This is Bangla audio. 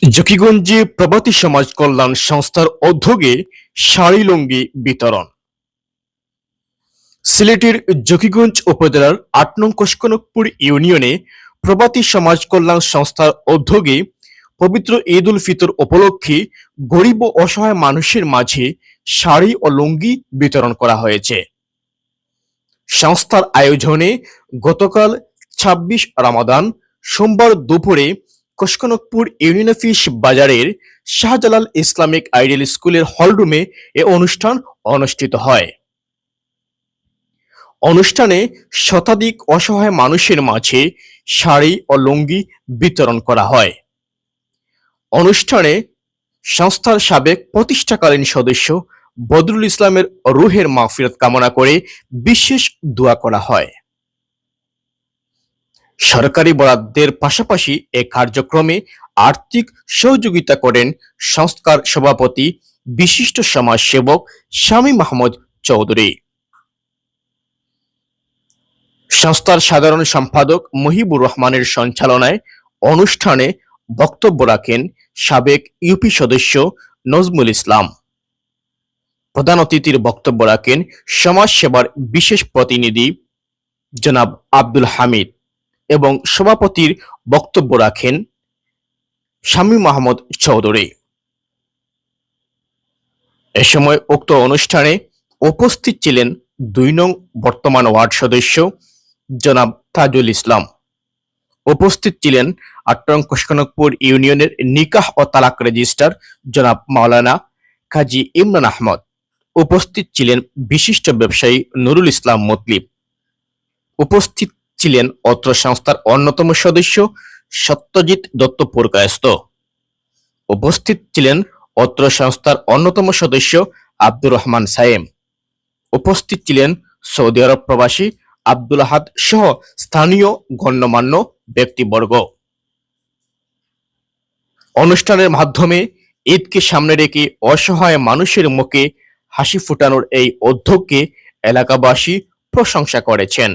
জকিগঞ্জে প্রবাসী সমাজ কল্যাণ সংস্থার উদ্যোগে শাড়ি লুঙ্গি বিতরণ। সিলেটের জকিগঞ্জ উপজেলার ৮ নং কোষকনকপুর ইউনিয়নে প্রবাসী সমাজ কল্যাণ সংস্থার উদ্যোগে পবিত্র ঈদ উল ফিতর উপলক্ষে গরিব ও অসহায় মানুষের মাঝে শাড়ি ও লুঙ্গি বিতরণ করা হয়েছে। সংস্থার আয়োজনে গতকাল ২৬ রমাদান সোমবার দুপুরে কোষকনকপুর ইউনিয়ন অফিস বাজারের শাহজালাল ইসলামিক আইডিয়াল স্কুলের হলরুমে এ অনুষ্ঠান অনুষ্ঠিত হয়। অনুষ্ঠানে শতাধিক অসহায় মানুষের মাঝে শাড়ি ও লুঙ্গি বিতরণ করা হয়। অনুষ্ঠানে সংস্থার সাবেক প্রতিষ্ঠাকালীন সদস্য বদরুল ইসলামের রুহের মাগফিরাত কামনা করে বিশেষ দোয়া করা হয়। সরকারি বরাদ্দের পাশাপাশি এ কার্যক্রমে আর্থিক সহযোগিতা করেন সংস্থার সভাপতি বিশিষ্ট সমাজসেবক শামীম মাহমুদ চৌধুরী। সংস্থার সাধারণ সম্পাদক মুহিবুর রহমানের সঞ্চালনায় অনুষ্ঠানে বক্তব্য রাখেন সাবেক ইউপি সদস্য নজমুল ইসলাম। প্রধান অতিথির বক্তব্য রাখেন সমাজসেবার বিশেষ প্রতিনিধি জনাব আব্দুল হামিদ এবং সভাপতির বক্তব্য রাখেন শামীম মাহমুদ চৌধুরী। এ সময় উক্ত অনুষ্ঠানে উপস্থিত ছিলেন ২ নং বর্তমান ওয়ার্ড সদস্য জনাব তাজুল ইসলাম। উপস্থিত ছিলেন ৮ নং কোষকনকপুর ইউনিয়নের নিকাহ ও তালাক রেজিস্ট্রার জনাব মাওলানা কাজী ইমরান আহমদ। উপস্থিত ছিলেন বিশিষ্ট ব্যবসায়ী নুরুল ইসলাম মতলিব। উপস্থিত ছিলেন অত্র সংস্থার অন্যতম সদস্য সত্যজিৎ দত্ত পুরকায়স্থ। উপস্থিত ছিলেন অত্র সংস্থার অন্যতম সদস্য আব্দুর রহমান সায়েম। উপস্থিত ছিলেন সৌদি আরব প্রবাসী আব্দুল আহাদ সহ স্থানীয় গণ্যমান্য ব্যক্তিবর্গ। অনুষ্ঠানের মাধ্যমে ঈদকে সামনে রেখে অসহায় মানুষের মুখে হাসি ফোটানোর এই উদ্যোগকে এলাকাবাসী প্রশংসা করেছেন।